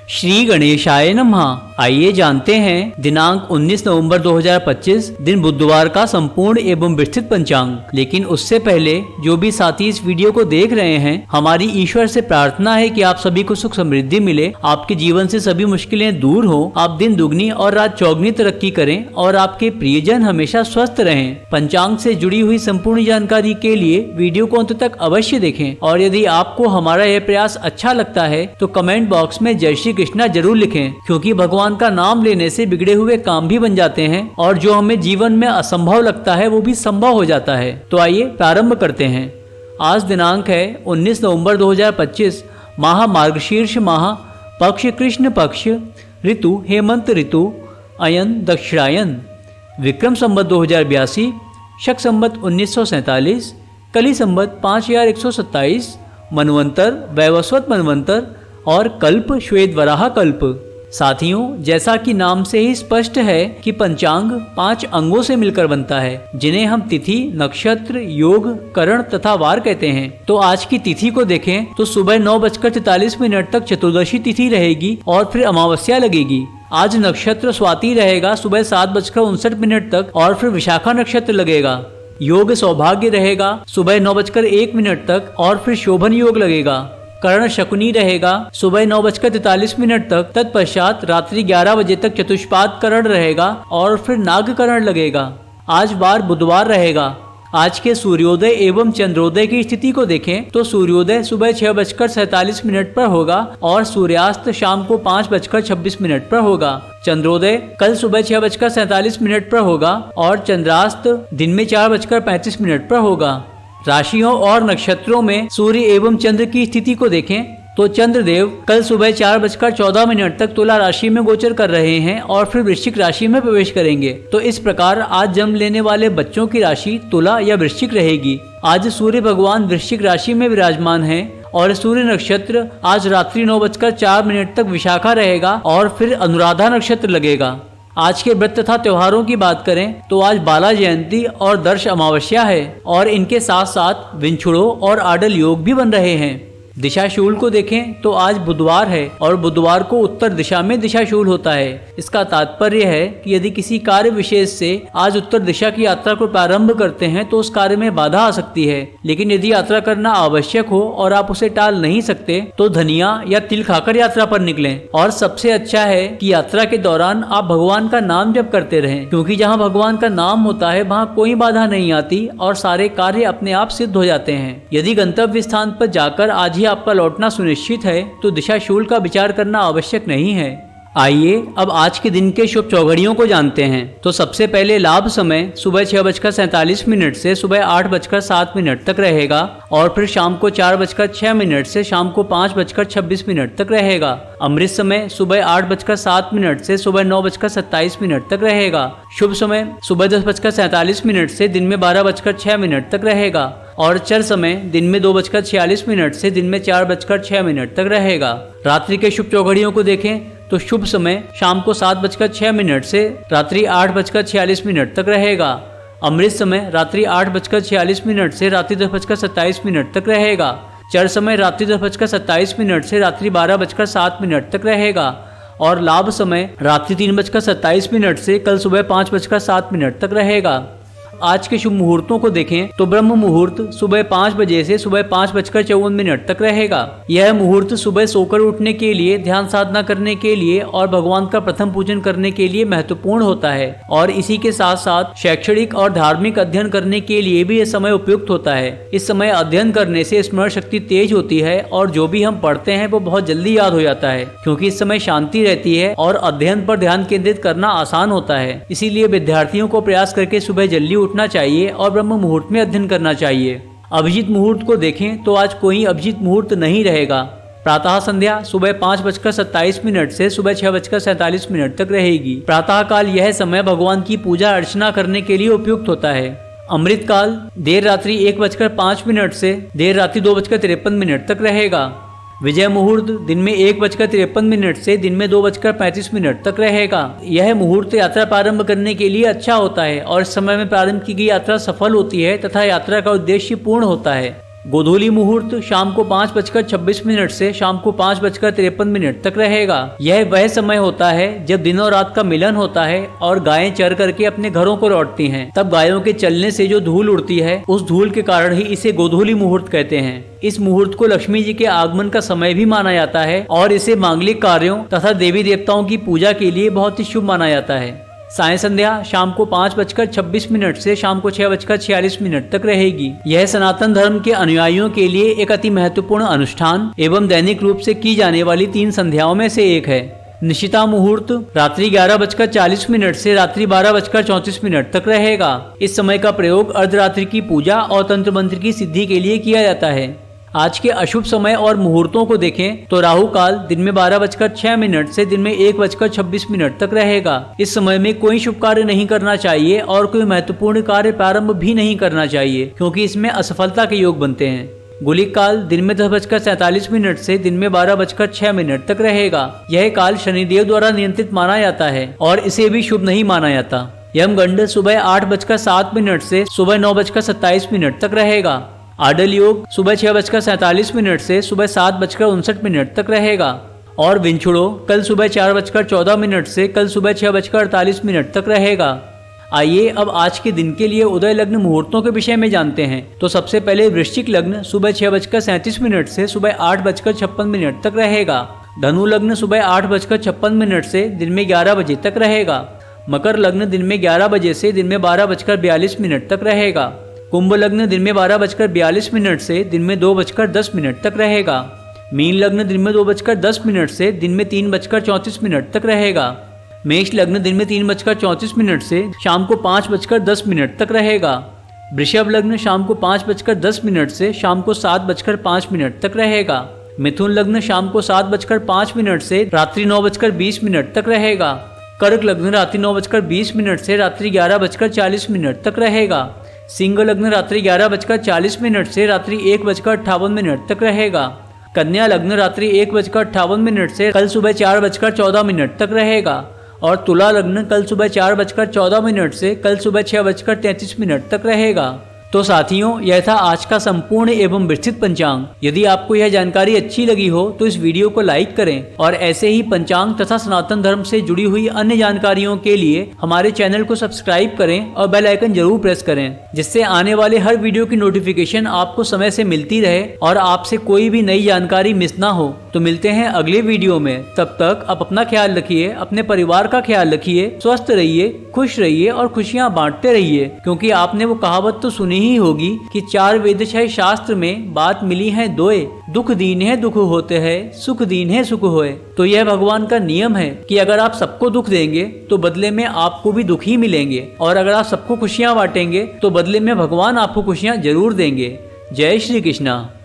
श्री गणेशाय नमः। आइए जानते हैं दिनांक 19 नवंबर 2025 दिन बुधवार का संपूर्ण एवं विस्तृत पंचांग। लेकिन उससे पहले जो भी साथी इस वीडियो को देख रहे हैं, हमारी ईश्वर से प्रार्थना है कि आप सभी को सुख समृद्धि मिले, आपके जीवन से सभी मुश्किलें दूर हो, आप दिन दुगनी और रात चौगनी तरक्की करें और आपके प्रियजन हमेशा स्वस्थ रहें। पंचांग से जुड़ी हुई संपूर्ण जानकारी के लिए वीडियो को अंत तक अवश्य देखें और यदि आपको हमारा यह प्रयास अच्छा लगता है तो कमेंट बॉक्स में जय श्री कृष्णा जरूर लिखें, क्योंकि भगवान का नाम लेने से बिगड़े हुए काम भी बन जाते हैं और जो हमें जीवन में असंभव लगता है वो भी संभव हो जाता है। तो आइए प्रारंभ करते हैं। आज दिनांक है 19 नवंबर 2025, माह मार्गशीर्ष माह, पक्ष कृष्ण पक्ष, ऋतु हेमंत ऋतु, अयन दक्षिणायन, विक्रम संवत 2082, शक संवत 1947, कली संवत 5127, मनवंतर वैवस्वत मनवंतर और कल्प श्वेत वराह कल्प। साथियों, जैसा कि नाम से ही स्पष्ट है कि पंचांग 5 अंगों से मिलकर बनता है, जिन्हें हम तिथि, नक्षत्र, योग, करण तथा वार कहते हैं। तो आज की तिथि को देखें तो सुबह 9:43 तक चतुर्दशी तिथि रहेगी और फिर अमावस्या लगेगी। आज नक्षत्र स्वाति रहेगा सुबह 7:59 तक और फिर विशाखा नक्षत्र लगेगा। योग सौभाग्य रहेगा सुबह 9:01 तक और फिर शोभन योग लगेगा। कर्ण शकुनी रहेगा सुबह 9:43 तक, तत्पश्चात रात्रि 11 बजे तक चतुष्पाद करण रहेगा और फिर नागकरण लगेगा। आज वार बुधवार रहेगा। आज के सूर्योदय एवं चंद्रोदय की स्थिति को देखें तो सूर्योदय सुबह 6:47 पर होगा और सूर्यास्त शाम को 5:26 पर होगा। चंद्रोदय कल सुबह 6:47 पर होगा और चंद्रास्त दिन में 4:35 पर होगा। राशियों और नक्षत्रों में सूर्य एवं चंद्र की स्थिति को देखें तो चंद्रदेव कल सुबह 4:14 तक तुला राशि में गोचर कर रहे हैं और फिर वृश्चिक राशि में प्रवेश करेंगे। तो इस प्रकार आज जन्म लेने वाले बच्चों की राशि तुला या वृश्चिक रहेगी। आज सूर्य भगवान वृश्चिक राशि में विराजमान है और सूर्य नक्षत्र आज रात्रि 9:04 तक विशाखा रहेगा और फिर अनुराधा नक्षत्र लगेगा। आज के व्रत तथा त्योहारों की बात करें तो आज बाला जयंती और दर्श अमावस्या है और इनके साथ साथ विंछुड़ों और आडल योग भी बन रहे हैं। दिशाशूल को देखें तो आज बुधवार है और बुधवार को उत्तर दिशा में दिशाशूल होता है। इसका तात्पर्य है कि यदि किसी कार्य विशेष से आज उत्तर दिशा की यात्रा को प्रारंभ करते हैं तो उस कार्य में बाधा आ सकती है, लेकिन यदि यात्रा करना आवश्यक हो और आप उसे टाल नहीं सकते तो धनिया या तिल खाकर यात्रा पर निकलें। और सबसे अच्छा है कि यात्रा के दौरान आप भगवान का नाम जप करते रहें, क्योंकि जहाँ भगवान का नाम होता है वहाँ कोई बाधा नहीं आती और सारे कार्य अपने आप सिद्ध हो जाते हैं। यदि गंतव्य स्थान पर जाकर आज आपका लौटना सुनिश्चित है तो दिशाशूल का विचार करना आवश्यक नहीं है। आइए अब आज के दिन के शुभ चौघड़ियों को जानते हैं। तो सबसे पहले लाभ समय सुबह 6:47 से सुबह 8:07 तक रहेगा और फिर शाम को 4:06 से शाम को 5:26 तक रहेगा। अमृत समय सुबह 8:07 से सुबह 9:27 तक रहेगा। शुभ समय सुबह 10:47 से दिन में 12:06 तक रहेगा और चर समय दिन में 2:46 से दिन में 4:06 तक रहेगा। रात्रि के शुभ चौघड़ियों को देखें तो शुभ समय शाम को 7:06 से रात्रि 8:46 तक रहेगा। अमृत समय रात्रि 8:46 से रात्रि 10:27 तक रहेगा। चर समय रात्रि 10:27 से रात्रि 12:07 तक रहेगा और लाभ समय रात्रि 3:27 से कल सुबह 5:07 तक रहेगा। आज के शुभ मुहूर्तों को देखें तो ब्रह्म मुहूर्त सुबह 5 बजे से सुबह 5:54 तक रहेगा। यह मुहूर्त सुबह सोकर उठने के लिए, ध्यान साधना करने के लिए और भगवान का प्रथम पूजन करने के लिए महत्वपूर्ण होता है और इसी के साथ साथ शैक्षणिक और धार्मिक अध्ययन करने के लिए भी यह समय उपयुक्त होता है। इस समय अध्ययन करने से स्मरण शक्ति तेज होती है और जो भी हम पढ़ते हैं वो बहुत जल्दी याद हो जाता है, क्योंकि इस समय शांति रहती है और अध्ययन पर ध्यान केंद्रित करना आसान होता है। इसीलिए विद्यार्थियों को प्रयास करके सुबह जल्दी उठना चाहिए और ब्रह्म मुहूर्त में अध्ययन करना चाहिए। अभिजीत मुहूर्त को देखें तो आज कोई अभिजीत मुहूर्त नहीं रहेगा। प्रातः संध्या सुबह 5:27 से सुबह 6:47 तक रहेगी। प्रातः काल यह समय भगवान की पूजा अर्चना करने के लिए उपयुक्त होता है। अमृत काल देर रात्रि 1:05 से देर रात्रि 2:53 तक रहेगा। विजय मुहूर्त दिन में 1:53 से दिन में 2:35 तक रहेगा। यह मुहूर्त यात्रा प्रारंभ करने के लिए अच्छा होता है और इस समय में प्रारंभ की गई यात्रा सफल होती है तथा यात्रा का उद्देश्य पूर्ण होता है। गोधूली मुहूर्त शाम को 5:26 से शाम को 5:53 तक रहेगा। यह वह समय होता है जब दिन और रात का मिलन होता है और गायें चर करके अपने घरों को लौटती हैं। तब गायों के चलने से जो धूल उड़ती है, उस धूल के कारण ही इसे गोधूली मुहूर्त कहते हैं। इस मुहूर्त को लक्ष्मी जी के आगमन का समय भी माना जाता है और इसे मांगलिक कार्यों तथा देवी देवताओं की पूजा के लिए बहुत ही शुभ माना जाता है। साय संध्या शाम को 5:26 से शाम को 6:46 तक रहेगी। यह सनातन धर्म के अनुयायियों के लिए एक अति महत्वपूर्ण अनुष्ठान एवं दैनिक रूप से की जाने वाली 3 संध्याओं में से एक है। निशिता मुहूर्त रात्रि 11:40 से रात्रि 12:34 तक रहेगा। इस समय का प्रयोग अर्धरात्रि की पूजा और तंत्र मंत्र की सिद्धि के लिए किया जाता है। आज के अशुभ समय और मुहूर्तों को देखें तो राहु काल दिन में 12:06 से दिन में 1:26 तक रहेगा। इस समय में कोई शुभ कार्य नहीं करना चाहिए और कोई महत्वपूर्ण कार्य प्रारंभ भी नहीं करना चाहिए, क्योंकि इसमें असफलता के योग बनते हैं। गुलिक काल दिन में 10:47 से दिन में 12:06 तक रहेगा। यह काल शनिदेव द्वारा नियंत्रित माना जाता है और इसे भी शुभ नहीं माना जाता। यमगंड सुबह 8:07 से सुबह 9:27 तक रहेगा। आडल योग सुबह 6:47 से सुबह 7:59 तक रहेगा और विंछुड़ो कल सुबह 4:14 से कल सुबह 6:48 तक रहेगा। आइए अब आज के दिन के लिए उदय लग्न मुहूर्तों के विषय में जानते हैं। तो सबसे पहले वृश्चिक लग्न सुबह 6:37 से सुबह 8:56 तक रहेगा। धनु लग्न सुबह 8:56 से दिन में 11 बजे तक रहेगा। मकर लग्न दिन में 11 बजे से दिन में 12:42 तक रहेगा। कुंभ लग्न दिन में 12:42 से दिन में 2:10 तक रहेगा। मीन लग्न दिन में 2:10 से दिन में 3:34 तक रहेगा। मेष लग्न दिन में 3:34 से शाम को 5:10 तक रहेगा। वृषभ लग्न शाम को 5:10 से शाम को 7:05 तक रहेगा। मिथुन लग्न शाम को 7:05 से रात्रि 9:20 तक रहेगा। कर्क लग्न रात्रि 9:20 से रात्रि 11:40 तक रहेगा। सिंह लग्न रात्रि 11:40 से रात्रि 1:58 तक रहेगा। कन्या लग्न रात्रि 1:58 से कल सुबह 4:14 तक रहेगा और तुला लग्न कल सुबह 4:14 से कल सुबह 6:33 तक रहेगा। तो साथियों, यह था आज का संपूर्ण एवं विस्तृत पंचांग। यदि आपको यह जानकारी अच्छी लगी हो तो इस वीडियो को लाइक करें और ऐसे ही पंचांग तथा सनातन धर्म से जुड़ी हुई अन्य जानकारियों के लिए हमारे चैनल को सब्सक्राइब करें और बेल आइकन जरूर प्रेस करें, जिससे आने वाले हर वीडियो की नोटिफिकेशन आपको समय से मिलती रहे और आपसे कोई भी नई जानकारी मिस ना हो। तो मिलते हैं अगले वीडियो में। तब तक आप अपना ख्याल रखिए, अपने परिवार का ख्याल रखिए, स्वस्थ रहिए, खुश रहिए और खुशियां बांटते रहिए, क्योंकि आपने वो कहावत तो सुनी ही होगी कि 4 वेद 6 शास्त्र में बात मिली है दोए, दुख दीन है दुख होते हैं, सुख दीन है सुख होए। तो यह भगवान का नियम है कि अगर आप सबको दुख देंगे तो बदले में आपको भी दुख ही मिलेंगे, और अगर आप सबको खुशियां बांटेंगे तो बदले में भगवान आपको खुशियां जरूर देंगे। जय श्री कृष्णा।